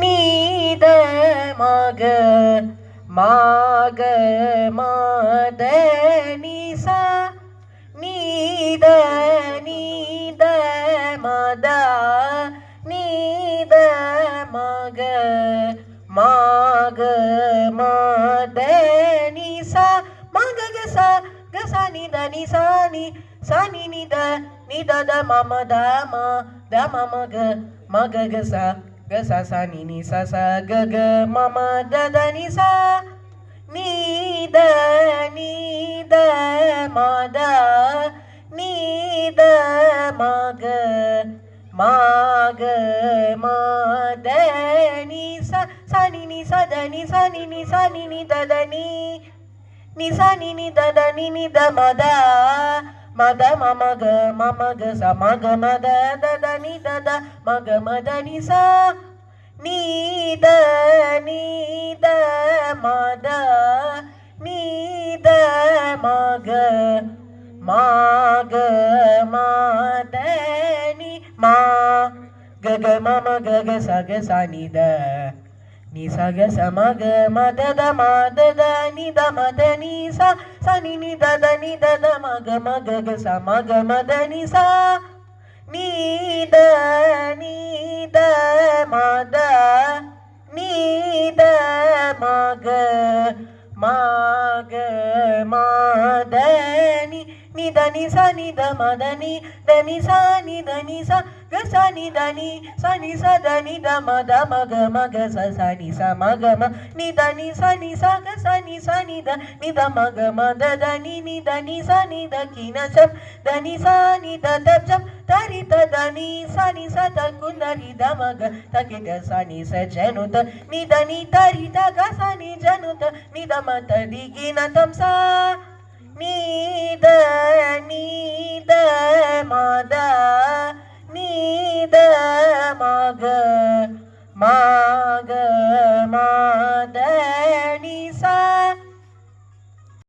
நீத மக மாக மத நிசா நீத நீத மத நீத மக மாக மத நிசா மக கசா கசா நித நிசானி சனி நித நித மம தம தம மக மக கசா கசா சனி நி ச கக மம தத நிசா நீத நீத மத நீத மக மாக மத நிச சனி நி சத நி சனி நி சனி நி தத நி நிசனி நி தத நி நி த மத மத மமக மமக ச மக மத தத நி தத மக மத நி ச நீத நீத மத நீத மக மாக மத நி மா கக மம கக சக சனித ni sa ga sa ma ga ma da da ni da ma da ni sa sa ni ni da da ma ga sa ma ga ma da ni sa ni da ma da ni da ma ga ma da ni da ni sa ni da ma da ni sa ni da ni sa ga sa ni da ni sa da ni da ma ga sa ni sa ma ga ma ni sa ga sa ni da ni da ma ga ma da ni da ni sa ki na chap da ni sa ni da tab chap tari ta da ni sa ta kunari da ma ga ta ke ga sa ni sa janu ta ni da ni tari ta ga sa ni janu ta ni da ma ta di ki na tam sa நீத நீத மத நீத மக மா